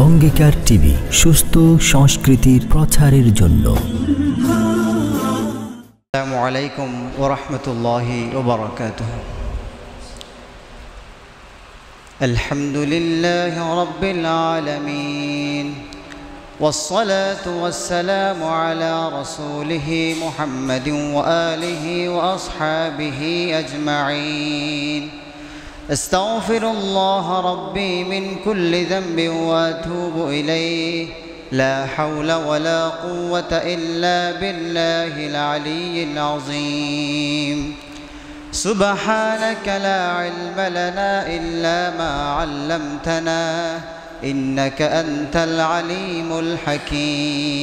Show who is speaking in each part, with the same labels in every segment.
Speaker 1: অঙ্গীকার টিভি, সুস্থ সংস্কৃতির প্রচারের জন্য।
Speaker 2: আসসালামু আলাইকুম ওয়া রাহমাতুল্লাহি ওয়া বারাকাতুহু। আলহামদুলিল্লাহি রাব্বিল আলামিন والصلاة والسلام على رسوله محمد وآله وأصحابه أجمعين. استغفر الله ربي من كل ذنب وأتوب إليه. لا حول ولا قوة إلا بالله العلي العظيم. سبحانك لا علم لنا إلا ما علمتنا إنك أنت العليم الحكيم.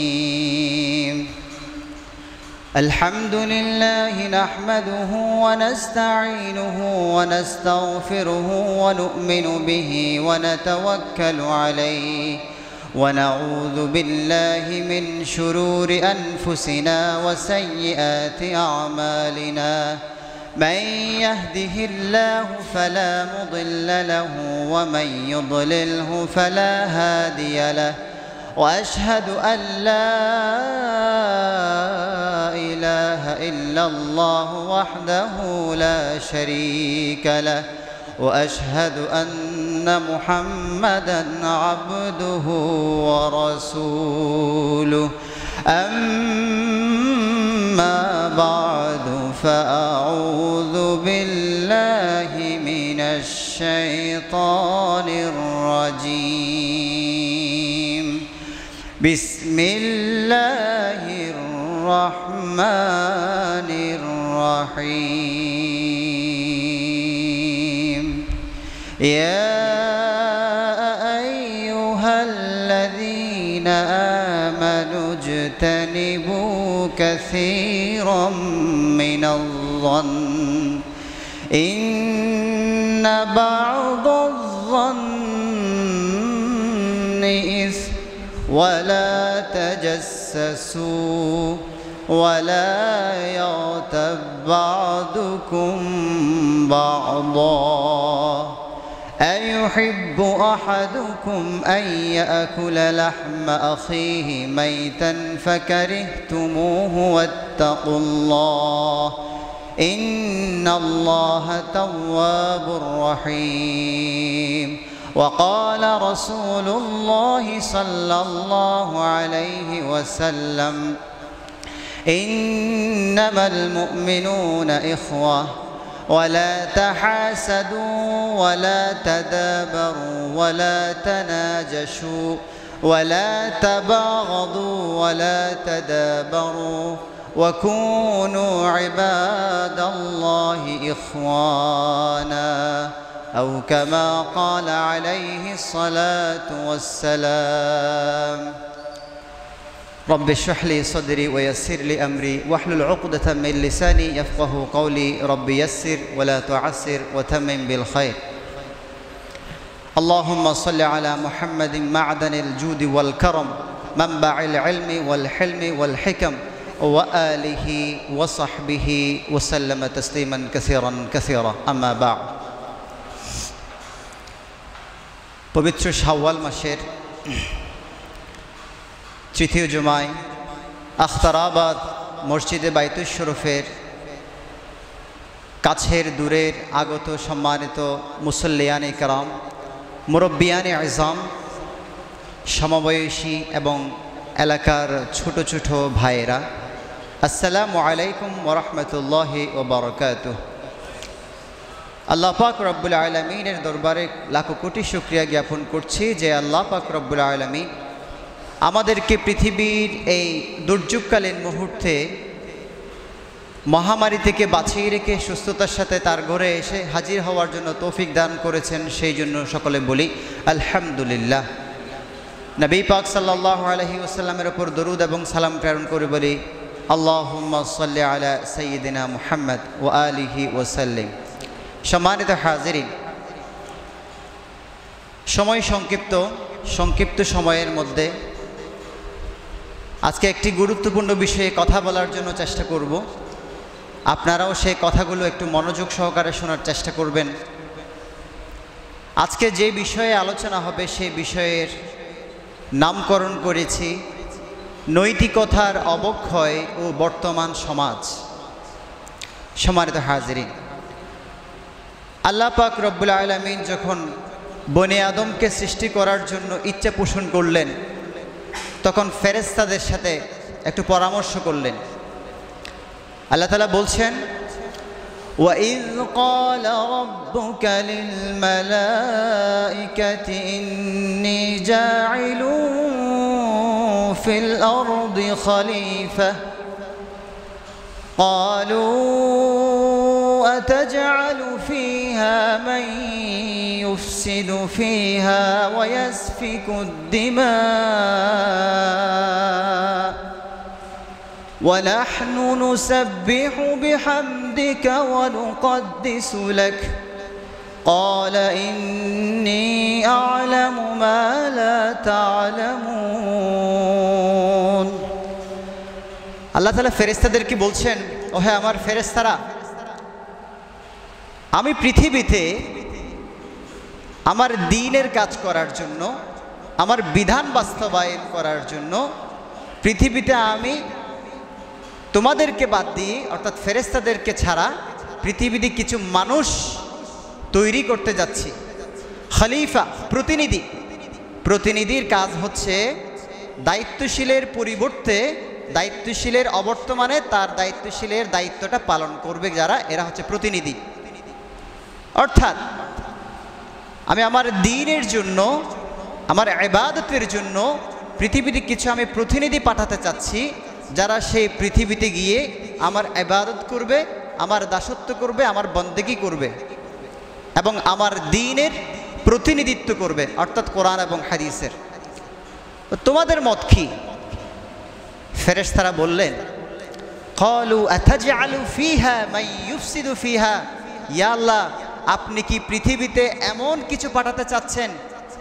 Speaker 2: الحمد لله نحمده ونستعينه ونستغفره ونؤمن به ونتوكل عليه ونعوذ بالله من شرور أنفسنا وسيئات أعمالنا. من يهده الله فلا مضل له ومن يضلله فلا هادي له. وأشهد أن لا إله إلا الله وحده لا شريك له. وأشهد أن محمدًا عبده ورسوله. أما بعد فأعوذ بالله من الشيطان الرجيم. بسم الله الرحمن الرحيم. يا أيها الذين آمنوا اجتنبوا كثيرا من الظن إن بعض الظن إثم ولا تجسسوا ولا يغتب بعضكم بعضا. أيحب أحدكم أن يأكل لحم أخيه ميتا فكرهتموه واتقوا الله إن الله تواب رحيم. وقال رسول الله صلى الله عليه وسلم إنما المؤمنون إخوة ولا تحاسدوا ولا تدابروا ولا تناجشوا ولا تباغضوا ولا تدابروا وكونوا عباد الله إخوانا أو كما قال عليه الصلاة والسلام. رب اشرح لي صدري ويسر لي أمري واحلل عقدة من لساني يفقه قولي. رب يسر ولا تعسر وتمم بالخير. اللهم صل على محمد معدن الجود والكرم منبع العلم والحلم والحكم وآله وصحبه وسلم تسليما كثيرا كثيرا. أما بعد. পবিত্র শাওয়াল মাসের তৃতীয় জুমায় আখতারাবাদ মসজিদে বাইতুশ শরীফের কাছের দূরের আগত সম্মানিত মুসল্লিয়ানে কেরাম, মুরব্বিয়ানে আযম, সমবয়সী এবং এলাকার ছোট ছোট ভাইয়েরা, আসসালামু আলাইকুম ওয়া রাহমাতুল্লাহি ওয়া বারাকাতুহু। আল্লাহ পাক রব্বুল আলামিনের দরবারে লাখো কোটি শুকরিয়া জ্ঞাপন করছি যে আল্লাহ পাক রব্বুল আলামিন আমাদেরকে পৃথিবীর এই দুর্যোগকালীন মুহূর্তে মহামারী থেকে বাঁচিয়ে রেখে সুস্থতার সাথে তার ঘরে এসে হাজির হওয়ার জন্য তৌফিক দান করেছেন। সেই জন্য সকলে বলি আলহামদুলিল্লাহ। নবী পাক সাল্লাল্লাহু আলাইহি ওয়াসাল্লামের উপর দরুদ এবং সালাম প্রেরণ করে বলি আল্লাহুম্মা সাল্লি আলা সাইয়্যিদিনা মুহাম্মদ ওয়া আলিহি ওয়া সাল্লিম। সম্মানিত হাজিরিন, সময় সংক্ষিপ্ত সময়ের মধ্যে আজকে একটি গুরুত্বপূর্ণ বিষয়ে কথা বলার জন্য চেষ্টা করব। আপনারাও সেই কথাগুলো একটু মনোযোগ সহকারে শোনার চেষ্টা করবেন। আজকে যে বিষয়ে আলোচনা হবে সেই বিষয়ের নামকরণ করেছি নৈতিকতার অবক্ষয় ও বর্তমান সমাজ। সম্মানিত হাজিরিন, আল্লাহ পাক রব্বুল আলামিন যখন বনি আদমকে সৃষ্টি করার জন্য ইচ্ছা পোষণ করলেন, তখন ফেরেশতাদের সাথে একটু পরামর্শ করলেন। আল্লাহ তাআলা বলছেন, وَإِذْ قَالَ رَبُّكَ لِلْمَلَائِكَةِ إِنِّي جَاعِلٌ فِي الْأَرْضِ خَلِيفَةً قَالُوا أَتَجْعَلُ فِيهَا مَن يُفْسِدُ فِيهَا وَيَسْفِكُ الدِّمَاءَ وَنَحْنُ نُسَبِّحُ بِحَمْدِكَ وَنُقَدِّسُ لَكَ قَالَ إِنِّي أَعْلَمُ مَا لَا تَعْلَمُونَ। আল্লাহ তাআলা ফেরেশতাদেরকে বলছেন, ও হে আমার ফেরেশতারা, আমি পৃথিবীতে আমার দ্বীনের কাজ করার জন্য, আমার বিধান বাস্তবায়ন করার জন্য পৃথিবীতে আমি তোমাদেরকে বাদ দিয়ে, অর্থাৎ ফেরেশতাদেরকে ছাড়া পৃথিবীতে কিছু মানুষ তৈরি করতে যাচ্ছি। খলিফা, প্রতিনিধি। প্রতিনিধির কাজ হচ্ছে দায়িত্বশীলের পরিবর্তে, দায়িত্বশীলের অবর্তমানে তার দায়িত্বশীলের দায়িত্বটা পালন করবে যারা, এরা হচ্ছে প্রতিনিধি। অর্থাৎ আমি আমার দ্বীনের জন্য, আমার ইবাদতের জন্য পৃথিবীতে কিছু আমি প্রতিনিধি পাঠাতে চাচ্ছি, যারা সেই পৃথিবীতে গিয়ে আমার ইবাদত করবে, আমার দাসত্ব করবে, আমার বন্দেগী করবে এবং আমার দ্বীনের প্রতিনিধিত্ব করবে, অর্থাৎ কোরআন এবং হাদিসের। তোমাদের মত কি? ফেরেশতারা বললেন, ক্বালু আতাজআলু ফিহা মান ইউফসিদু ফিহা, ইয়া আল্লাহ, আপনি কি পৃথিবীতে এমন কিছু পাঠাতে চাচ্ছেন,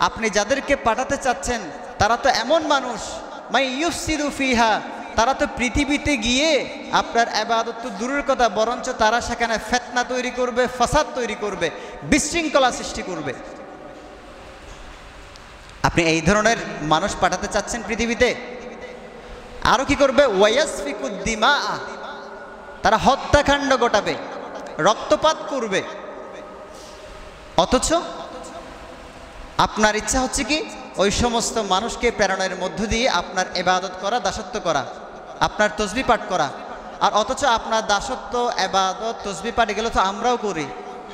Speaker 2: আপনি যাদেরকে পাঠাতে চাচ্ছেন তারা তো এমন মানুষ, মান ইউফসিদু ফিহা, তারা তো পৃথিবীতে গিয়ে আপনার ইবাদত তো দূরের কথা, বরঞ্চ তারা সেখানে ফিতনা তৈরি করবে, ফাসাদ তৈরি করবে, বিশৃঙ্খলা সৃষ্টি করবে। আপনি এই ধরনের মানুষ পাঠাতে চাচ্ছেন পৃথিবীতে? আরো কি করবে? ওয়ায়াসফিকুদ দিমা, তারা হত্যাকাণ্ড ঘটাবে, রক্তপাত করবে। অথচ আপনার ইচ্ছা হচ্ছে কি ওই সমস্ত মানুষকে প্রেরণের মধ্য দিয়ে আপনার ইবাদত করা, দাসত্ব করা, আপনার তসবিহ পাঠ করা। আর অথচ আপনার দাসত্ব, ইবাদত, তসবিহ পাঠ এগুলো তো আমরাও করি।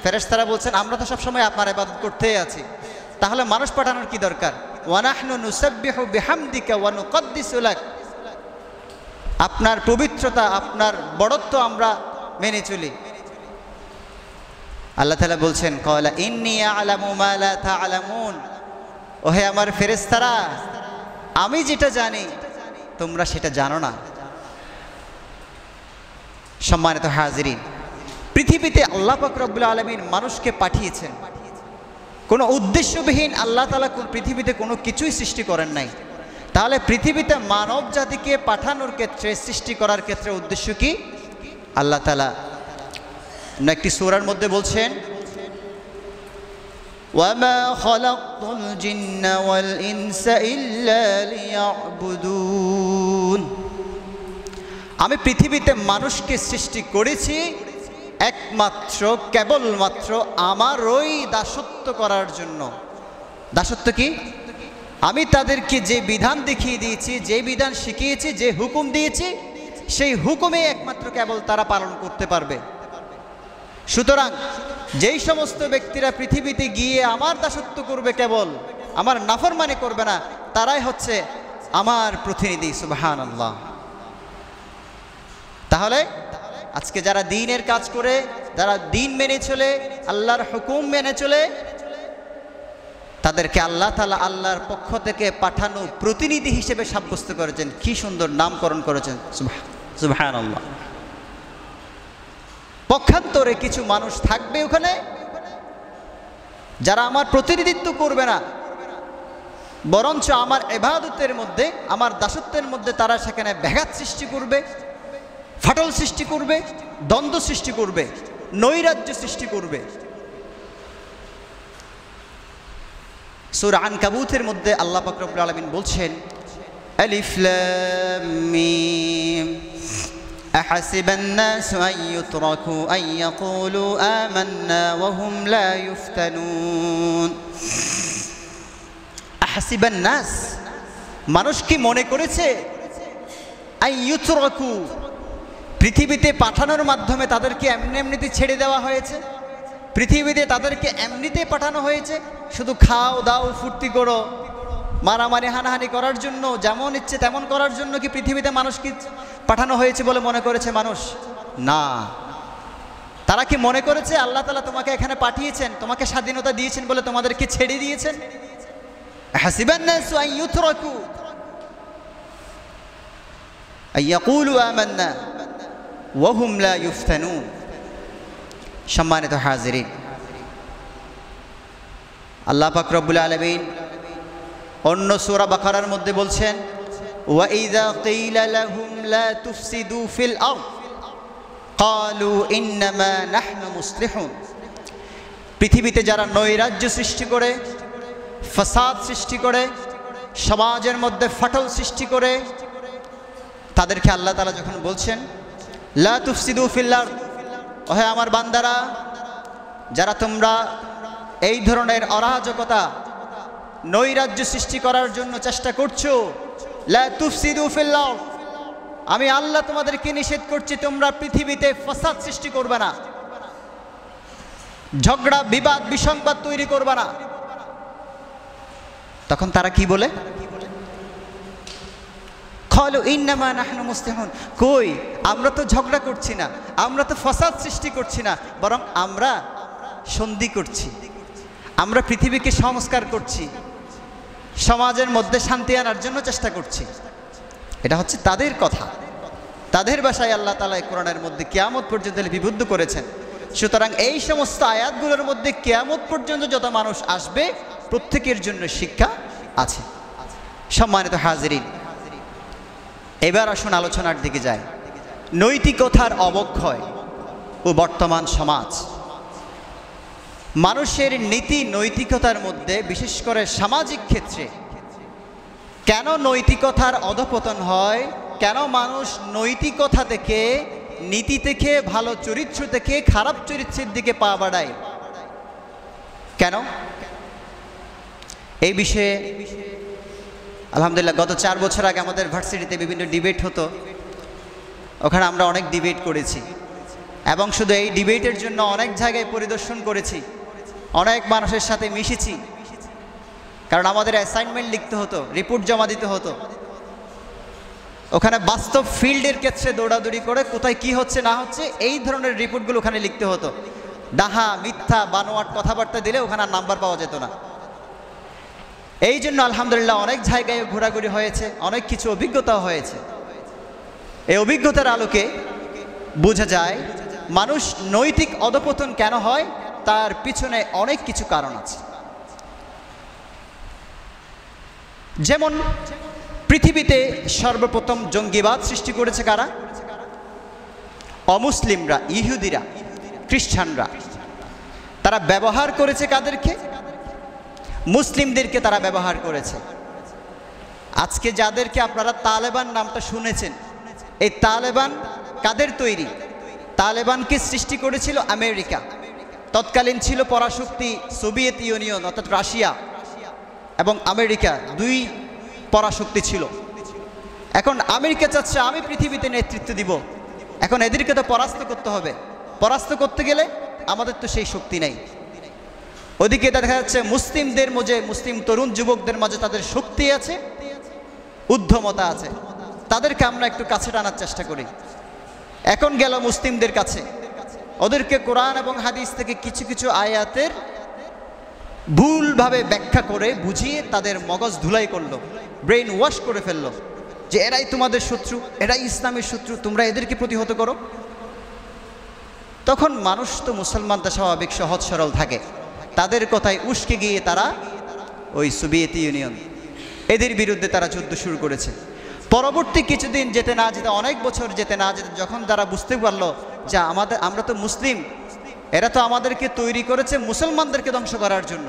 Speaker 2: ফেরেশতারা বলছেন, আমরা তো সবসময় আপনার ইবাদত করতেই আছি, তাহলে মানুষ পাঠানোর কি দরকার? ওয়ানাহনু নুসাব্বিহু বিহামদিকা ওয়া নুকদ্দিসু লাক, আপনার পবিত্রতা, আপনার বড়ত্ব আমরা মেনে চলি। আল্লাহ তাআলা বলছেন, ক্বালা ইন্নী আ'লামু মা লা তা'লামুন, ওহে আমার ফেরেশতারা, আমি যেটা জানি তোমরা সেটা জানো না। সম্মানিত হাজিরিন, পৃথিবীতে আল্লাহ পাক রব্বুল আলামিন মানুষকে পাঠিয়েছেন, কোনো উদ্দেশ্যবিহীন আল্লাহ তাআলা পৃথিবীতে কোনো কিছুই সৃষ্টি করেন নাই। তাহলে পৃথিবীতে মানব জাতিকে পাঠানোর ক্ষেত্রে, সৃষ্টি করার ক্ষেত্রে উদ্দেশ্য কি? আল্লাহ তাআলা একটি সূরার মধ্যে বলছেন, ওয়ামা খালাকতুল জিন্না ওয়াল ইনসা ইল্লা লিয়াবুদুন, আমি পৃথিবীতে মানুষকে সৃষ্টি করেছি একমাত্র, কেবলমাত্র আমারই দাসত্ব করার জন্য। দাসত্ব কি? আমি তাদেরকে যে বিধান দেখিয়ে দিয়েছি, যে বিধান শিখিয়েছি, যে হুকুম দিয়েছি, সেই হুকুমে একমাত্র কেবল তারা পালন করতে পারবে। সুতরাং যেই সমস্ত ব্যক্তিরা পৃথিবীতে গিয়ে আমার দাসত্ব করবে, কেবল আমার নাফরমানি করবে না, তারাই হচ্ছে আমার প্রতিনিধি। সুবহানাল্লাহ। তাহলে আজকে যারা দ্বীনের কাজ করে, যারা দ্বীন মেনে চলে, আল্লাহর হুকুম মেনে চলে, তাদেরকে আল্লাহ তাআলা আল্লাহর পক্ষ থেকে পাঠানো প্রতিনিধি হিসেবে সাব্যস্ত করেছেন। কি সুন্দর নামকরণ করেছেন, সুবহানাল্লাহ। পক্ষান্তরে কিছু মানুষ থাকবে ওখানে যারা আমার প্রতিনিধিত্ব করবে না, বরঞ্চ আমার ইবাদতের মধ্যে, আমার দাসত্বের মধ্যে তারা সেখানে ব্যাঘাত সৃষ্টি করবে, ফাটল সৃষ্টি করবে, দ্বন্দ্ব সৃষ্টি করবে, নৈরাজ্য সৃষ্টি করবে। সূরা আনকাবুতের মধ্যে আল্লাহ পাক রব্বুল আলামিন বলছেন, আলিফ লাম মিম আহাসিবান নাসু আন ইউতরাকু আন ইয়াকুলু আমান্না ওয়া হুম লা ইফতানুন। আহাসিবান নাস, মানুষ কি মনে করেছে আন ইউতরাকু, পৃথিবীতে পাঠানোর মাধ্যমে তাদেরকে এমনিতে ছেড়ে দেওয়া হয়েছে? পৃথিবীতে তাদেরকে এমনিতে পাঠানো হয়েছে শুধু খাও দাও ফুর্তি করো, মারামারি হানাহানি করার জন্য, যেমন ইচ্ছে তেমন করার জন্য কি পৃথিবীতে মানুষকে পাঠানো হয়েছে বলে মনে করেছে মানুষ? না। তারা কি মনে করেছে আল্লাহ তাআলা তোমাকে এখানে পাঠিয়েছেন, তোমাকে স্বাধীনতা দিয়েছেন বলে তোমাদেরকে ছেড়ে দিয়েছেন? হাসিবান নাসু আন ইউতরাকু আন ইয়াকুলু আমান্না ওয়া হুম লা ইফতানুন। সম্মানিত হাজিরিন, আল্লাহ পাক রব্বুল আলামিন অন্য সূরা বাকারার মধ্যে বলছেন, ওয়া ইযা কিলা লাহুম লা তুফসিদু ফিল আরদ ক্বালু ইন্নামা নাহনু মুসলিহুন। পৃথিবীতে যারা নৈরাজ্য সৃষ্টি করে, ফাসাদ সৃষ্টি করে, সমাজের মধ্যে ফাটল সৃষ্টি করে, তাদেরকে আল্লাহ তাআলা যখন বলছেন লা তুফসিদু ফিল আরদ, ওহে আমার বান্দারা, যারা তোমরা এই ধরনের অরাজকতা নৈরাজ্য সৃষ্টি করার জন্য চেষ্টা করছো, লা তুফসিদু ফিল আরদ, আমি আল্লাহ তোমাদেরকে নিষেধ করছি তোমরা পৃথিবীতে ফাসাদ সৃষ্টি করবে না, ঝগড়া বিবাদ বিসংবাদ তৈরি করবে না। তখন তারা কি বলে? ক্বালু ইন্নামা নাহনু মুসলিহুন, কই আমরা তো ঝগড়া করছি না, আমরা তো ফাসাদ সৃষ্টি করছি না, বরং আমরা সন্ধি করছি, আমরা পৃথিবীকে সংস্কার করছি, সমাজের মধ্যে শান্তি আনার জন্য চেষ্টা করছি। এটা হচ্ছে তাদের কথা, তাদের ভাষায় আল্লাহ তাআলা কোরআনের মধ্যে কিয়ামত পর্যন্ত লিপিবদ্ধ করেছেন। সুতরাং এই সমস্ত আয়াতগুলোর মধ্যে কিয়ামত পর্যন্ত যত মানুষ আসবে প্রত্যেকের জন্য শিক্ষা আছে। সম্মানিত হাজিরিন, এবার আসুন আলোচনার দিকে যাই। নৈতিকতার অবক্ষয় ও বর্তমান সমাজ। মানুষের নীতি নৈতিকতার মধ্যে, বিশেষ করে সামাজিক ক্ষেত্রে কেন নৈতিকতার অধঃপতন হয়, কেন মানুষ নৈতিকতা থেকে, নীতি থেকে, ভালো চরিত্র থেকে খারাপ চরিত্রের দিকে পা বাড়ায়, কেন? এই বিষয়ে আলহামদুলিল্লাহ গত 4 বছর আগে আমাদের ভার্সিটিতে বিভিন্ন ডিবেট হতো, ওখানে আমরা অনেক ডিবেট করেছি এবং শুধু এই ডিবেটের জন্য অনেক জায়গায় পরিদর্শন করেছি, অনেক মানুষের সাথে মিশেছি, কারণ আমাদের অ্যাসাইনমেন্ট লিখতে হতো, রিপোর্ট জমা দিতে হতো। ওখানে বাস্তব ফিল্ডের ক্ষেত্রে দৌড়াদৌড়ি করে কোথায় কি হচ্ছে না হচ্ছে এই ধরনের রিপোর্টগুলো ওখানে লিখতে হতো। ডাহা মিথ্যা বানোয়াট কথাবার্তা দিলে ওখানে আর নাম্বার পাওয়া যেত না। এই জন্য আলহামদুলিল্লাহ অনেক জায়গায় ঘোরাঘুরি হয়েছে, অনেক কিছু অভিজ্ঞতাও হয়েছে। এই অভিজ্ঞতার আলোকে বোঝা যায় মানুষ নৈতিক অধঃপতন কেন হয়, তার পিছনে অনেক কিছু কারণ আছে। যেমন পৃথিবীতে সর্বপ্রথম জঙ্গিবাদ সৃষ্টি করেছে কারা? অমুসলিমরা, ইহুদিরা, খ্রিস্টানরা। তারা ব্যবহার করেছে কাদেরকে? মুসলিমদেরকে তারা ব্যবহার করেছে। আজকে যাদেরকে আপনারা তালেবান নামটা শুনেছেন, এই তালেবান কাদের তৈরি? তালেবানকে সৃষ্টি করেছিল আমেরিকা। তৎকালীন ছিল পরাশক্তি সোভিয়েত ইউনিয়ন অর্থাৎ রাশিয়া এবং আমেরিকা, দুই পরাশক্তি ছিল। এখন আমেরিকা চাচ্ছে আমি পৃথিবীতে নেতৃত্ব দিব, এখন এদেরকে তো পরাস্ত করতে হবে। পরাস্ত করতে গেলে আমাদের তো সেই শক্তি নেই। ওদিকে দেখা যাচ্ছে মুসলিমদের মাঝে, মুসলিম তরুণ যুবকদের মাঝে তাদের শক্তি আছে, উদ্যমতা আছে, তাদেরকে আমরা একটু কাছে টানার চেষ্টা করি। এখন গেল মুসলিমদের কাছে, ওদেরকে কোরআন এবং হাদিস থেকে কিছু কিছু আয়াতের ভুলভাবে ব্যাখ্যা করে বুঝিয়ে তাদের মগজ ধুলাই করলো, ব্রেন ওয়াশ করে ফেললো যে এরাই তোমাদের শত্রু, এরাই ইসলামের শত্রু, তোমরা এদেরকে প্রতিহত করো। তখন মানুষ তো মুসলমানদের স্বাভাবিক সহজ সরল থাকে, তাদের কথায় উস্কে গিয়ে তারা ওই সোভিয়েত ইউনিয়ন এদের বিরুদ্ধে তারা যুদ্ধ শুরু করেছে। পরবর্তী কিছুদিন যেতে না যেতে, অনেক বছর যেতে না যেতে, যখন তারা বুঝতে পারলো যে আমরা তো মুসলিম, এরা তো আমাদেরকে তৈরি করেছে মুসলমানদেরকে ধ্বংস করার জন্য,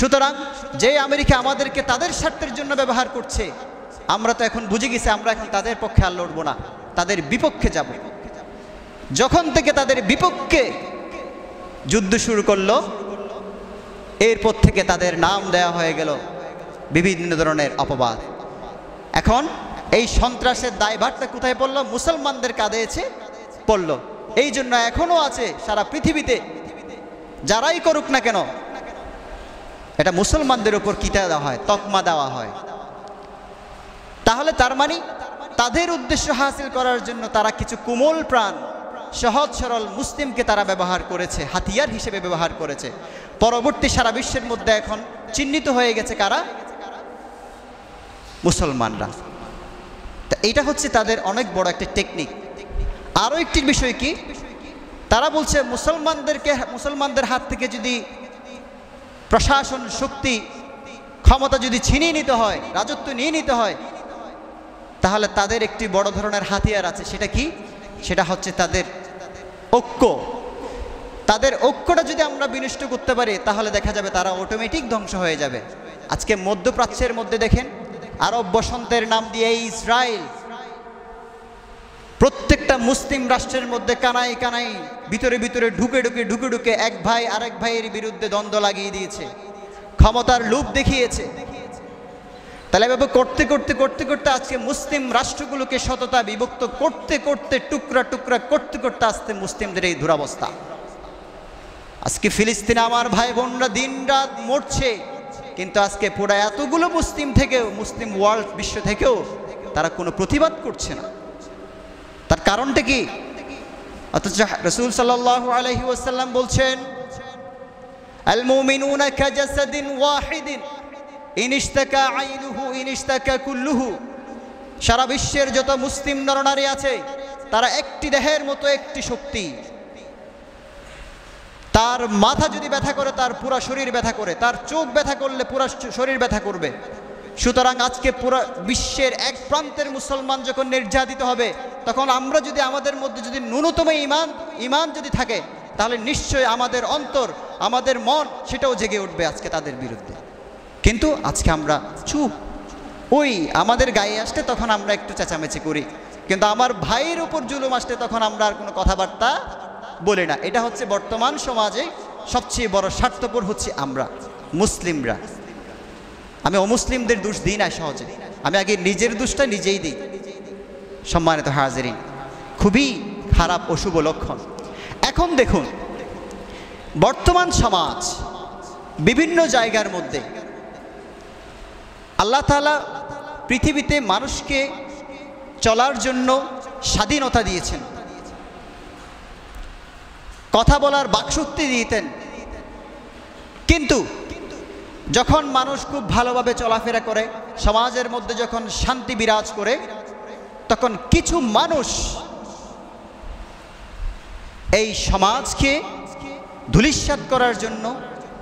Speaker 2: সুতরাং যে আমেরিকা আমাদেরকে তাদের স্বার্থের জন্য ব্যবহার করছে, আমরা তো এখন বুঝে গেছি আমরা এখন তাদের পক্ষে আর লড়বো না, তাদের বিপক্ষে যাব। যখন থেকে তাদের বিপক্ষে যুদ্ধ শুরু করলো, এরপর থেকে তাদের নাম দেয়া হয়ে গেল বিভিন্ন ধরনের অপবাদ। এখন এই সন্ত্রাসের দায়ভারটা কোথায় পড়লো? মুসলমানদের কাঁধে এসে পড়লো। এই জন্য এখনো আছে সারা পৃথিবীতে, যারাই করুক না কেন, এটা মুসলমানদের উপর কিতা দেওয়া হয়, তকমা দেওয়া হয়। তাহলে তার মানে তাদের উদ্দেশ্য হাসিল করার জন্য তারা কিছু কোমল প্রাণ, সহজ সরল মুসলিমকে তারা ব্যবহার করেছে, হাতিয়ার হিসেবে ব্যবহার করেছে। পরবর্তী সারা বিশ্বের মধ্যে এখন চিহ্নিত হয়ে গেছে কারা? মুসলমানরা। তা এটা হচ্ছে তাদের অনেক বড় একটা টেকনিক। আরও একটি বিষয় কি, তারা বলছে মুসলমানদের হাত থেকে যদি প্রশাসন শক্তি ক্ষমতা যদি ছিনিয়ে নিতে হয়, রাজত্ব নিয়ে নিতে হয়, তাহলে তাদের একটি বড় ধরনের হাতিয়ার আছে। সেটা কি? সেটা হচ্ছে তাদের ঐক্য। তাদের ঐক্যটা যদি আমরা বিনষ্ট করতে পারি, তাহলে দেখা যাবে তারা অটোমেটিক ধ্বংস হয়ে যাবে। আজকে মধ্যপ্রাচ্যের মধ্যে দেখেন, আরব বসন্তের নাম দিয়ে ইসরায়েল প্রত্যেকটা মুসলিম রাষ্ট্রের মধ্যে কানাই কানাই ভিতরে ভিতরে ঢুকে ঢুকে এক ভাই আরেক ভাইয়ের বিরুদ্ধে দ্বন্দ্ব লাগিয়ে দিয়েছে, ক্ষমতার লোভ দেখিয়েছে। তাহলে এভাবে করতে করতে আজকে মুসলিম রাষ্ট্রগুলোকে সততা বিভক্ত করতে টুকরা করতে আজকে মুসলিমদের এই দুরবস্থা। আজকে ফিলিস্তিনে আমার ভাই বোনরা দিন রাত মরছে, কিন্তু আজকে পুরো এতগুলো মুসলিম থেকেও, মুসলিম ওয়ার্ল্ড বিশ্ব থেকেও তারা কোনো প্রতিবাদ করছে না। তার কারণটা কি? অথচ রাসূল সাল্লাল্লাহু আলাইহি ওয়াসাল্লাম বলছেন, আল মুমিনুনা কাজাসাদিন ওয়াহিদিন ইন ইশতাকা আইনুহু ইন ইশতাকা কুল্লুহু। সারা বিশ্বের যত মুসলিম নরনারী আছে তারা একটি দেহের মতো, একটি শক্তি। তার মাথা যদি ব্যথা করে তার পুরো শরীর ব্যথা করে, তার চোখ ব্যথা করলে পুরো শরীর ব্যথা করবে। সুতরাং আজকে পুরো বিশ্বের এক প্রান্তের মুসলমান যখন নির্যাতিত হবে, তখন আমরা যদি আমাদের মধ্যে যদি ন্যূনতম ইমান যদি থাকে, তাহলে নিশ্চয়ই আমাদের অন্তর, আমাদের মন সেটাও জেগে উঠবে আজকে তাদের বিরুদ্ধে। কিন্তু আজকে আমরা চুপ। ওই আমাদের গায়ে আসলে তখন আমরা একটু চেঁচামেচি করি, কিন্তু আমার ভাইয়ের উপর জুলুম আসলে তখন আমরা আর কোনো কথাবার্তা বলি না। এটা হচ্ছে বর্তমান সমাজে সবচেয়ে বড় স্বার্থপর হচ্ছে আমরা মুসলিমরা। আমি অমুসলিমদের দোষ দিই না সহজে, আমি আগে নিজের দোষটা নিজেই দিই। সম্মানিত হাজিরিন, খুবই খারাপ অশুভ লক্ষণ। এখন দেখুন বর্তমান সমাজ বিভিন্ন জায়গার মধ্যে আল্লাহ তাআলা পৃথিবীতে মানুষকে চলার জন্য স্বাধীনতা দিয়েছেন, কথা বলার বাকশক্তি দিয়েছেন। কিন্তু যখন মানুষ খুব ভালোভাবে চলাফেরা করে, সমাজের মধ্যে যখন শান্তি বিরাজ করে, তখন কিছু মানুষ এই সমাজকে ধূলিসাৎ করার জন্য,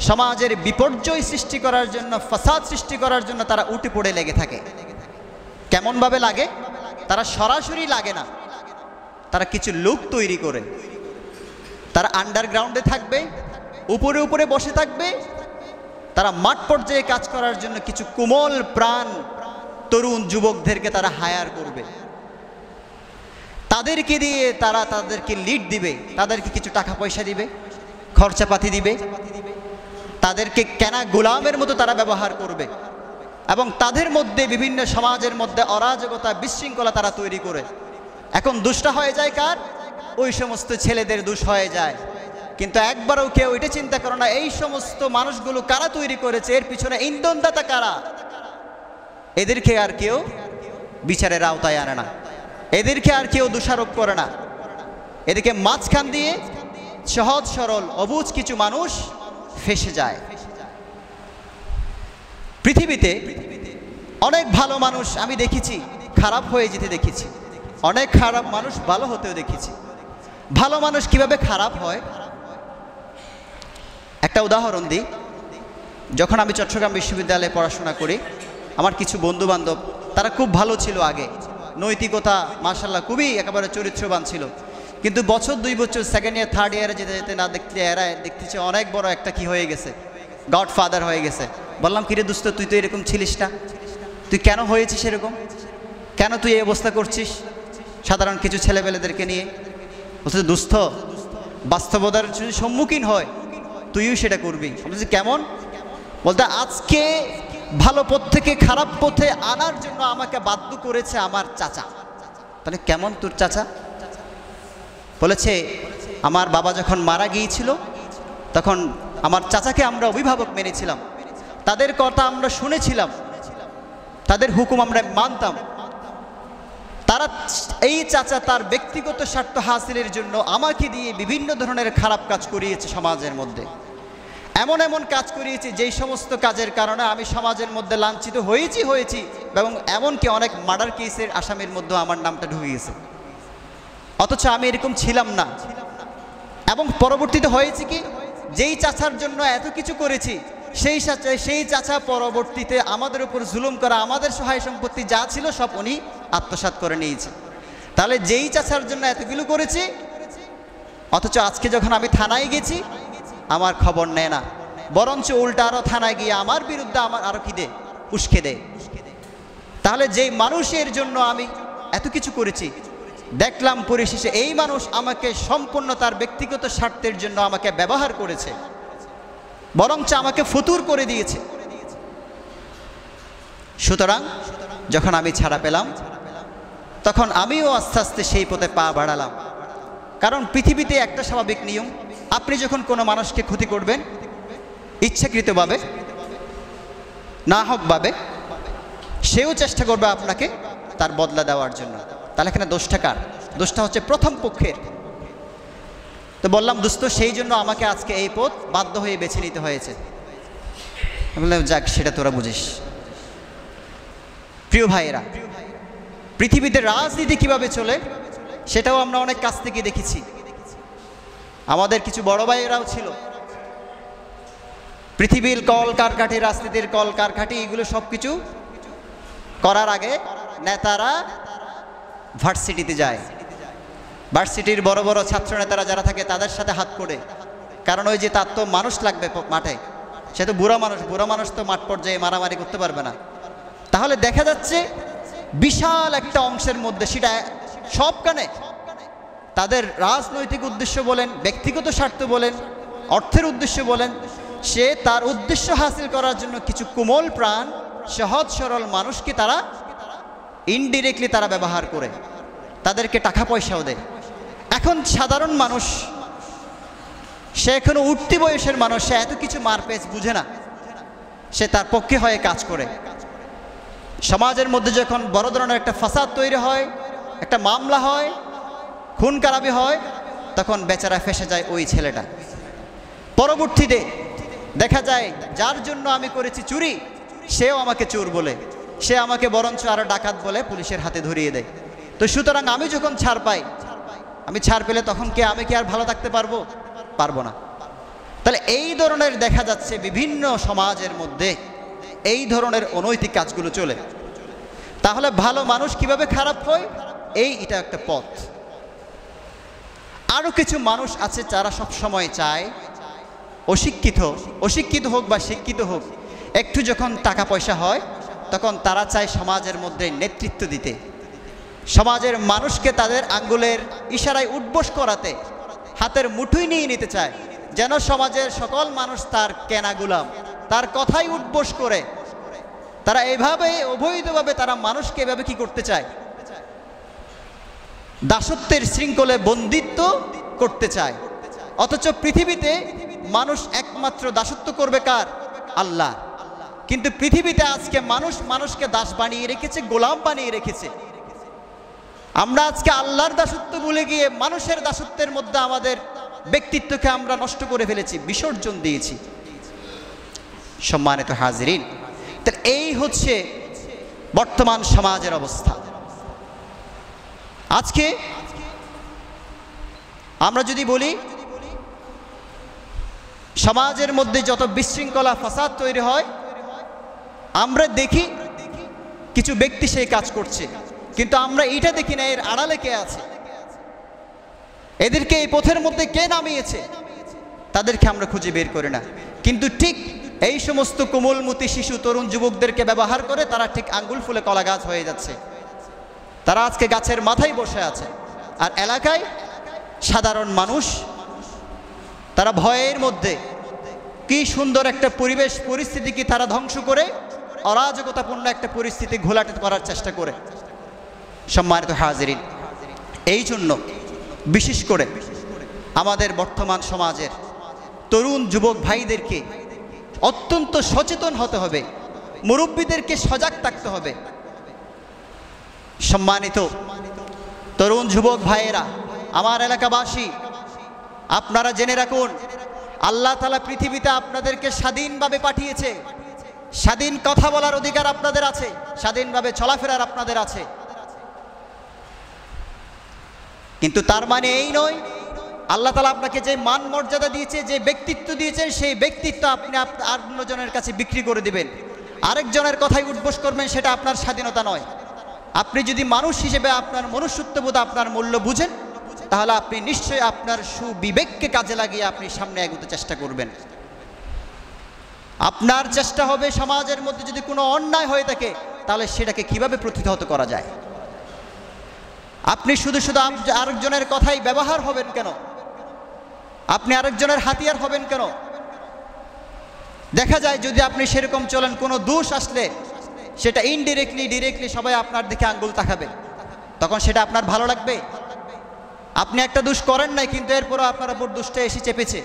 Speaker 2: সমাজের বিপর্যয় সৃষ্টি করার জন্য, ফাসাদ সৃষ্টি করার জন্য তারা উঠে পড়ে লেগে থাকে। কেমনভাবে লাগে? তারা সরাসরি লাগে না, তারা কিছু লোক তৈরি করে, তারা আন্ডারগ্রাউন্ডে থাকবে, উপরে উপরে বসে থাকবে। তারা মাঠ পর্যায়ে কাজ করার জন্য কিছু কোমল প্রাণ তরুণ যুবকদেরকে তারা হায়ার করবে, তাদেরকে দিয়ে তারা তাদেরকে লিড দিবে, তাদেরকে কিছু টাকা পয়সা দিবে, খরচাপাতি দিবে, তাদেরকে কেনা গোলামের মতো তারা ব্যবহার করবে, এবং তাদের মধ্যে বিভিন্ন সমাজের মধ্যে অরাজকতা বিশৃঙ্খলা তারা তৈরি করে। এখন দুষ্টা হয়ে যায় কার? ওই সমস্ত ছেলেদের দোষ হয়ে যায়। কিন্তু একবারও কেউ এটা চিন্তা করে না এই সমস্ত মানুষগুলো কারা তৈরি করেছে, এর পিছনে ইন্ধনদাতা কারা। এদেরকে আর কেউ বিচারের আওতায় আনে না, এদেরকে আর কেউ দোষারোপ করে না। এদেরকে মাঝখান দিয়ে সহজ সরল অবুঝ কিছু মানুষ ফেসে যায়। পৃথিবীতে অনেক ভালো মানুষ আমি দেখেছি খারাপ হয়ে যেতে দেখেছি, অনেক খারাপ মানুষ ভালো হতেও দেখেছি। ভালো মানুষ কিভাবে খারাপ হয় একটা উদাহরণ দিই। যখন আমি চট্টগ্রাম বিশ্ববিদ্যালয়ে পড়াশোনা করি, আমার কিছু বন্ধু বান্ধব তারা খুব ভালো ছিল, আগে নৈতিকতা মাশাআল্লাহ খুবই একেবারে চরিত্রবান ছিল। কিন্তু বছর 2 বছর সেকেন্ড ইয়ার থার্ড ইয়ারে যেতে যেতে না দেখতে এরা দেখতেছে অনেক বড় একটা কি হয়ে গেছে, গডফাদার হয়ে গেছে। বললাম, কিরে দোস্ত, তুই তো এরকম ছিলিস না, তুই কেন হয়েছিস এরকম, কেন তুই এই অবস্থা করছিস সাধারণ কিছু ছেলেপেলেদেরকে নিয়ে? বলছে, দোস্ত, বাস্তবতার যদি সম্মুখীন হয় তুইও সেটা করবি। বলছি, কেমন? বলতে, আজকে ভালো পথ থেকে খারাপ পথে আনার জন্য আমাকে বাধ্য করেছে আমার চাচা। তাহলে কেমন তোর চাচা? বলেছে, আমার বাবা যখন মারা গিয়েছিল তখন আমার চাচাকে আমরা অভিভাবক মেনেছিলাম, তাদের কথা আমরা শুনেছিলাম, তাদের হুকুম আমরা মানতাম। তারা, এই চাচা তার ব্যক্তিগত স্বার্থ হাসিলের জন্য আমাকে দিয়ে বিভিন্ন ধরনের খারাপ কাজ করিয়েছে সমাজের মধ্যে। এমন এমন কাজ করিয়েছে যেই সমস্ত কাজের কারণে আমি সমাজের মধ্যে লাঞ্ছিত হয়েছি এবং এমনকি অনেক মার্ডার কেসের আসামির মধ্যে আমার নামটা ঢুকে গেছে, অথচ আমি এরকম ছিলাম না। এবং পরবর্তীতে হয়েছে কি, যেই চাচার জন্য এত কিছু করেছি সেই চাচা পরবর্তীতে আমাদের উপর জুলুম করা, আমাদের সহায় সম্পত্তি যা ছিল সব উনি আত্মসাৎ করে নিয়েছে। তাহলে যেই চাচার জন্য এতগুলো করেছি, অথচ আজকে যখন আমি থানায় গেছি আমার খবর নেয় না, বরঞ্চ উল্টা আরও থানায় গিয়ে আমার বিরুদ্ধে আমার আরও কি দেয়, উস্কে দেয়। তাহলে যেই মানুষের জন্য আমি এত কিছু করেছি, দেখলাম পরিশেষে এই মানুষ আমাকে সম্পূর্ণ তার ব্যক্তিগত স্বার্থের জন্য আমাকে ব্যবহার করেছে, বরঞ্চ আমাকে ফতুর করে দিয়েছে। সুতরাং যখন আমি ছাড়া পেলাম তখন আমিও আস্তে আস্তে সেই পথে পা বাড়ালাম। কারণ পৃথিবীতে একটা স্বাভাবিক নিয়ম, আপনি যখন কোনো মানুষকে ক্ষতি করবেন ইচ্ছাকৃতভাবে না হোকভাবে, সেও চেষ্টা করবে আপনাকে তার বদলা দেওয়ার জন্য। তাহলে এখানে দোষটা কার? দোষটা হচ্ছে প্রথম পক্ষের। তো বললাম, দোস্ত, সেই জন্য আমাকে আজকে এই পথ বাধ্য হয়ে বেছে নিতে হয়েছে। বললাম, যাক, সেটা তোরা বুঝিস। প্রিয় ভাইয়েরা, পৃথিবীতে রাজনীতি কিভাবে চলে সেটাও আমরা অনেক কাছ থেকে দেখেছি। আমাদের কিছু বড় ভাইয়েরাও ছিল। পৃথিবীর কল কারখাটি, রাজনীতির কল কারখাটি, এগুলো সব কিছু করার আগে নেতারা ভার্সিটিতে যায়। ভার্সিটির বড় বড় ছাত্র নেতারা যারা থাকে তাদের সাথে হাত করে, কারণ ওই যে তার তো মানুষ লাগবে মাঠে, সে তো বুড়া মানুষ তো মাঠ পর্যায়ে মারামারি করতে পারবে না। তাহলে দেখা যাচ্ছে বিশাল একটা অংশের মধ্যে, সেটা সবখানে তাদের রাজনৈতিক উদ্দেশ্য বলেন, ব্যক্তিগত স্বার্থ বলেন, অর্থের উদ্দেশ্য বলেন, সে তার উদ্দেশ্য হাসিল করার জন্য কিছু কোমল প্রাণ সহজ সরল মানুষকে তারা ইনডিরেক্টলি তারা ব্যবহার করে, তাদেরকে টাকা পয়সাও দেয়। এখন সাধারণ মানুষ, সে এখনো উঠতি বয়সের মানুষ, সে এত কিছু মারপেচ বুঝে না, সে তার পক্ষে হয়ে কাজ করে। সমাজের মধ্যে যখন বড় ধরনের একটা ফাসাদ তৈরি হয়, একটা মামলা হয়, খুন খারাপি হয়, তখন বেচারা ফেসে যায় ওই ছেলেটা। পরবর্তীতে দেখা যায় যার জন্য আমি করেছি চুরি, সেও আমাকে চোর বলে, সে আমাকে বরঞ্চ আরো ডাকাত বলে পুলিশের হাতে ধরিয়ে দেয়। তো সুতরাং আমি যখন ছাড় পাই, আমি ছাড় পেলে তখন আমি কি আর ভালো থাকতে পারবো না। তাহলে এই ধরনের দেখা যাচ্ছে বিভিন্ন সমাজের মধ্যে এই ধরনের অনৈতিক কাজগুলো চলে। তাহলে ভালো মানুষ কিভাবে খারাপ হয়, এটা একটা পথ। আরো কিছু মানুষ আছে যারা সব সময় চায় অশিক্ষিত হোক বা শিক্ষিত হোক, একটু যখন টাকা পয়সা হয় তখন তারা চায় সমাজের মধ্যে নেতৃত্ব দিতে, সমাজের মানুষকে তাদের আঙ্গুলের ইশারায় উঠবোস করাতে, হাতের মুঠোয় নিয়ে নিতে চায়, যেন সমাজের সকল মানুষ তার কেনা গুলাম, তার কথাই উঠবোস করে। তারা এইভাবে অবৈধভাবে তারা মানুষকে এভাবে কি করতে চায়, দাসত্বের শৃঙ্খলে বন্দিত্ব করতে চায়। অথচ পৃথিবীতে মানুষ একমাত্র দাসত্ব করবে কার? আল্লাহ। কিন্তু পৃথিবীতে আজকে মানুষকে দাস বানিয়ে রেখেছে, গোলাম বানিয়ে রেখেছে। আমরা আজকে আল্লাহর দাসত্ব ভুলে গিয়ে মানুষের দাসত্বের মধ্যে আমাদের ব্যক্তিত্বকে আমরা নষ্ট করে ফেলেছি, বিসর্জন দিয়েছি। সম্মানিত হাজিরিন, তাহলে এই হচ্ছে বর্তমান সমাজের অবস্থা। আজকে আমরা যদি বলি সমাজের মধ্যে যত বিশৃঙ্খলা ফাসাদ তৈরি হয়, আমরা দেখি কিছু ব্যক্তি সেই কাজ করছে, কিন্তু আমরা এটা দেখি না এর আড়ালে কে আছে, এদেরকে এই পথের মধ্যে কে নামিয়েছে, তাদেরকে আমরা খুঁজে বের করি না। কিন্তু ঠিক এই সমস্ত কোমলমতি শিশু তরুণ যুবকদেরকে ব্যবহার করে তারা ঠিক আঙ্গুল ফুলে কলা গাছ হয়ে যাচ্ছে। তারা আজকে গাছের মাথায় বসে আছে, আর এলাকায় সাধারণ মানুষ তারা ভয়ের মধ্যে কি সুন্দর একটা পরিবেশ পরিস্থিতিকে তারা ধ্বংস করে অরাজকতাপূর্ণ একটা পরিস্থিতি ঘোলাটে করার চেষ্টা করে। সম্মানিত হাজিরিন, এই জন্য বিশেষ করে আমাদের বর্তমান সমাজের তরুণ যুবক ভাইদেরকে অত্যন্ত সচেতন হতে হবে, মুরব্বীদেরকে সজাগ থাকতে হবে। সম্মানিত তরুণ যুবক ভাইয়েরা, আমার এলাকাবাসী, আপনারা জেনে রাখুন, আল্লাহ তাআলা পৃথিবীতে আপনাদেরকে স্বাধীনভাবে পাঠিয়েছে। স্বাধীন কথা বলার অধিকার আপনাদের আছে, স্বাধীনভাবে চলাফেরার আপনাদের আছে। কিন্তু তার মানে এই নয় আল্লাহ তাআলা আপনাকে যে মান মর্যাদা দিয়েছে, যে ব্যক্তিত্ব দিয়েছেন, সেই ব্যক্তিত্ব আপনি অন্যজনের কাছে বিক্রি করে দিবেন, আরেকজনের কথাই উঠবোস করবেন, সেটা আপনার স্বাধীনতা নয়। আপনি যদি মানুষ হিসেবে আপনার মনুষ্যত্ববোধ, আপনার মূল্য বুঝেন, তাহলে আপনি নিশ্চয়ই আপনার সুবিবেককে কাজে লাগিয়ে আপনি সামনে এগোতে চেষ্টা করবেন। আপনার চেষ্টা হবে সমাজের মধ্যে যদি কোনো অন্যায় হয়ে থাকে তাহলে সেটাকে কিভাবে প্রতিহত করা যায়। আপনি শুধু শুধু আরেকজনের কথাই ব্যবহার হবেন কেন? আপনি আরেকজনের হাতিয়ার হবেন কেন? দেখা যায় যদি আপনি সেরকম চলেন, কোনো দোষ আসলে সেটা ইনডিরেক্টলি ডিরেক্টলি সবাই আপনার দিকে আঙ্গুল তাকাবে, তখন সেটা আপনার ভালো লাগবে? আপনি একটা দোষ করেন নাই, কিন্তু এরপরও আপনার উপর দোষটা এসে চেপেছে।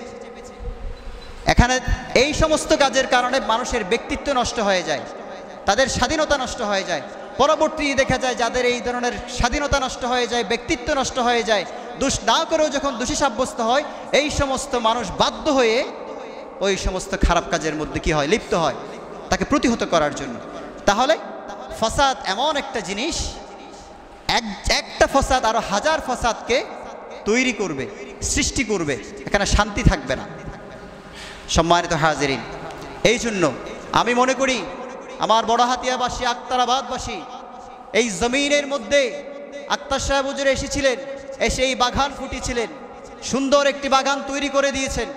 Speaker 2: এখানে এই সমস্ত কাজের কারণে মানুষের ব্যক্তিত্ব নষ্ট হয়ে যায়, তাদের স্বাধীনতা নষ্ট হয়ে যায়। পরবর্তী দেখা যায় যাদের এই ধরনের স্বাধীনতা নষ্ট হয়ে যায়, ব্যক্তিত্ব নষ্ট হয়ে যায়, দোষ না করেও যখন দোষী সাব্যস্ত হয়, এই সমস্ত মানুষ বাধ্য হয়ে ওই সমস্ত খারাপ কাজের মধ্যে কি হয়, লিপ্ত হয়, তাকে প্রতিহত করার জন্য। তাহলে ফাসাদ এমন একটা জিনিস, একটা ফাসাদ আরো হাজার ফাসাদকে তৈরি করবে, সৃষ্টি করবে, এখানে শান্তি থাকবে না। সম্মানিত হাজিরিন, এই জন্য আমি মনে করি আমার বড়হাতিয়াবাসী, আক্তারাবাদবাসী, এই জমিনের মধ্যে আক্তার সাহেব হুজুর এসেছিলেন, এসে এই বাগান ফুটিয়েছিলেন, সুন্দর একটি বাগান তৈরি করে দিয়েছেন।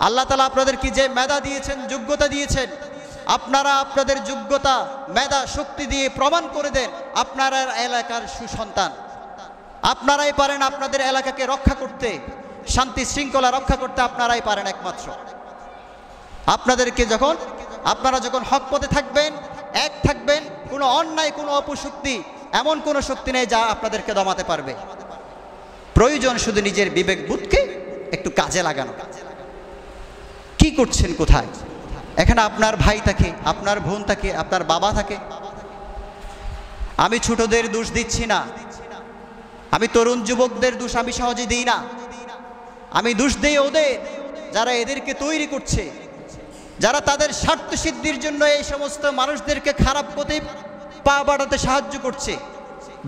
Speaker 2: আল্লাহ তাআলা আপনাদেরকে যে মেধা দিয়েছেন, যোগ্যতা দিয়েছেন, আপনারা আপনাদের যোগ্যতা, মেধা, শক্তি দিয়ে প্রমাণ করে দেন আপনারা এলাকার সুসন্তান। আপনারাই পারেন আপনাদের এলাকাকে রক্ষা করতে, শান্তি শৃঙ্খলা রক্ষা করতে আপনারাই পারেন একমাত্র। আপনারা যখন হক পথে থাকবেন, এক থাকবেন, কোনো অন্যায়, কোনো অপশক্তি, এমন কোনো শক্তি নেই যা আপনাদেরকে দমাতে পারবে। প্রয়োজন শুধু নিজের বিবেক বুদ্ধকে একটু কাজে লাগানো। কি করছেন, কোথায়? এখানে আপনার ভাই থাকে, আপনার বোন থাকে, আপনার বাবা থাকে। আমি ছোটদের দোষ দিচ্ছি না, আমি তরুণ যুবকদের দোষ আমি সহজে দিই না। আমি দোষ দেই ওদের যারা এদেরকে তৈরি করছে, যারা তাদের স্বার্থ সিদ্ধির জন্য এই সমস্ত মানুষদেরকে খারাপ পথে পা বাড়াতে সাহায্য করছে,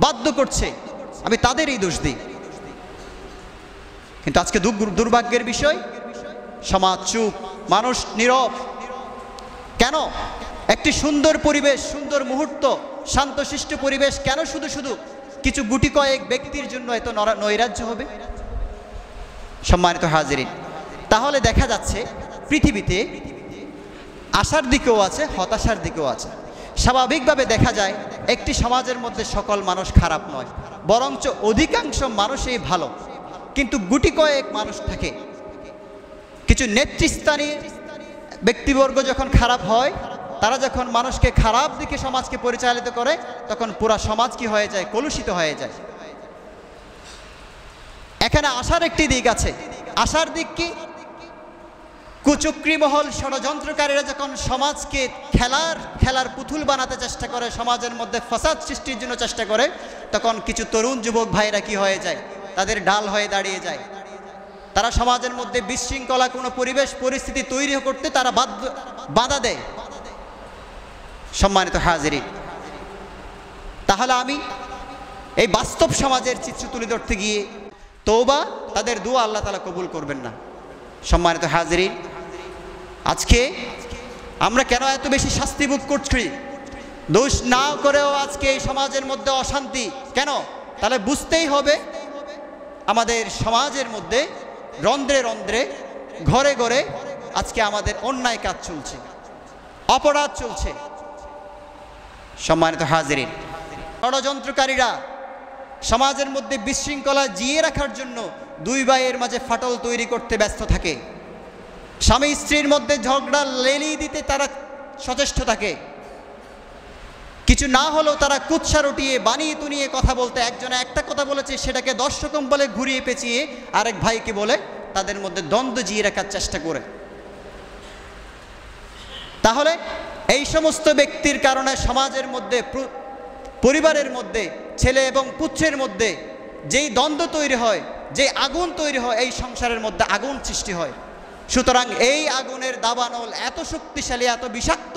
Speaker 2: বাধ্য করছে, আমি তাদেরই দোষ দিই। কিন্তু আজকে দুর্ভাগ্যের বিষয়, সমাজ চুপ, মানুষ নীরব। কেন? একটি সুন্দর পরিবেশ, সুন্দর মুহূর্ত, শান্তশিষ্ট পরিবেশ কেন শুধু শুধু কিছু গুটি কয়েক ব্যক্তির জন্য এত নৈরাজ্য হবে? সম্মানিত হাজিরিন, তাহলে দেখা যাচ্ছে পৃথিবীতে আশার দিকেও আছে, হতাশার দিকেও আছে। স্বাভাবিকভাবে দেখা যায় একটি সমাজের মধ্যে সকল মানুষ খারাপ নয়, বরঞ্চ অধিকাংশ মানুষই ভালো। কিন্তু গুটি কয়েক মানুষ থাকে, কিছু নেতৃস্থানীয় ব্যক্তিবর্গ যখন খারাপ হয়, তারা যখন মানুষকে খারাপ দিকে সমাজকে পরিচালিত করে, তখন পুরা সমাজ কি হয়ে যায়, কলুষিত হয়ে যায়। এখানে আশার একটি দিক আছে। আশার দিক কি? কুচক্রী মহল, ষড়যন্ত্রকারীরা যখন সমাজকে খেলার পুতুল বানাতে চেষ্টা করে, সমাজের মধ্যে ফাসাদ সৃষ্টির জন্য চেষ্টা করে, তখন কিছু তরুণ যুবক ভাইরা কি হয়ে যায়, তাদের ঢাল হয়ে দাঁড়িয়ে যায়। তারা সমাজের মধ্যে বিশৃঙ্খলা কোনো পরিবেশ পরিস্থিতি তৈরি করতে তারা বাধা দেয়। সম্মানিত হাজিরিন, তাহলে আমি এই বাস্তব সমাজের চিত্র তুলে ধরতে গিয়ে তওবা, তাদের দোয়া আল্লাহ তাআলা কবুল করবেন না। সম্মানিত হাজিরিন, আজকে আমরা কেন এত বেশি শাস্তি ভোগ করছি? দোষ না করেও আজকে এই সমাজের মধ্যে অশান্তি কেন? তাহলে বুঝতেই হবে আমাদের সমাজের মধ্যে রন্ধ্রে রন্ধ্রে, ঘরে ঘরে আজকে আমাদের অন্যায় কাজ চলছে, অপরাধ চলছে। সম্মানিত হাজিরিন, ষড়যন্ত্রকারীরা সমাজের মধ্যে বিশৃঙ্খলা জিয়ে রাখার জন্য দুই ভাইয়ের মাঝে ফাটল তৈরি করতে ব্যস্ত থাকে। স্বামী স্ত্রীর মধ্যে ঝগড়া লেলিয়ে দিতে তারা সচেষ্ট থাকে। কিছু না হলেও তারা কুৎসা রটিয়ে বানিয়ে তুনিয়ে কথা বলতে, একজনে একটা কথা বলেছে সেটাকে 10 রকম বলে ঘুরিয়ে পেঁচিয়ে আরেক ভাইকে বলে তাদের মধ্যে দ্বন্দ্ব জিয়ে রাখার চেষ্টা করে। তাহলে এই সমস্ত ব্যক্তির কারণে সমাজের মধ্যে, পরিবারের মধ্যে, ছেলে এবং পুত্রের মধ্যে যেই দ্বন্দ্ব তৈরি হয়, যে আগুন তৈরি হয়, এই সংসারের মধ্যে আগুন সৃষ্টি হয়। সুতরাং এই আগুনের দাবানল এত শক্তিশালী, এত বিষাক্ত,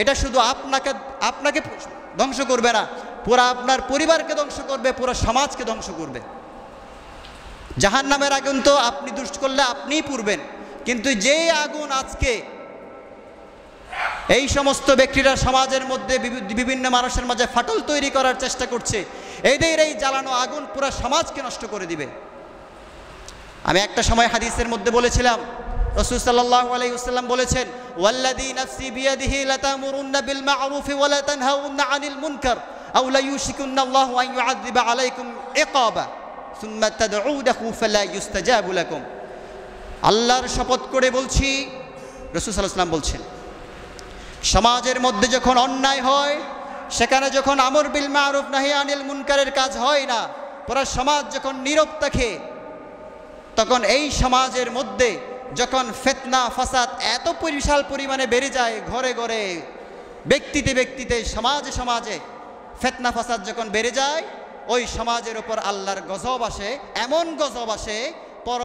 Speaker 2: এটা শুধু আপনাকে ধ্বংস করবে না, পুরো আপনার পরিবারকে ধ্বংস করবে, পুরো সমাজকে ধ্বংস করবে। জাহান্নামের আগুন তো আপনি দুষ্ট করলে আপনিই পুড়বেন, কিন্তু যে আগুন আজকে এই সমস্ত ব্যক্তিরা সমাজের মধ্যে বিভিন্ন মানুষের মাঝে ফাটল তৈরি করার চেষ্টা করছে, এদের এই জ্বালানো আগুন পুরো সমাজকে নষ্ট করে দিবে। আমি একটা সময় হাদিসের মধ্যে বলেছিলাম, রাসূল সাল্লাল্লাহু আলাইহি ওয়াসাল্লাম বলেছেন, ওয়াল্লাযী নাফসি বিয়াদিহি লাতামুরুন্না বিল মা'রুফি ওয়া লা তানহাউন্না আনিল মুনকার আও লা ইউশিকুন্না আল্লাহু আন ইউ'আযযিবা আলাইকুম ইকাবা সুম্মা তাদউনাহু ফালা ইউস্তাজাবু লাকুম। আল্লাহর শপথ করে বলছি, রাসূল সাল্লাল্লাহু আলাইহি ওয়াসাল্লাম বলছেন, সমাজের মধ্যে যখন অন্যায় হয়, সেখানে যখন আমর বিল মা'রুফ নাহি আনিল মুনকারের কাজ হয় না, পুরো সমাজ যখন নীরব থাকে, তখন এই সমাজের মধ্যে যখন ফিতনা ফাসাদ এত বিশাল পরিমাণে বেড়ে যায়, ঘরে ঘরে, ব্যক্তিতে ব্যক্তিতে, সমাজে সমাজে ফিতনা ফাসাদ যখন বেড়ে যায়, ওই সমাজের উপর আল্লাহর গজব আসে, এমন গজব আসে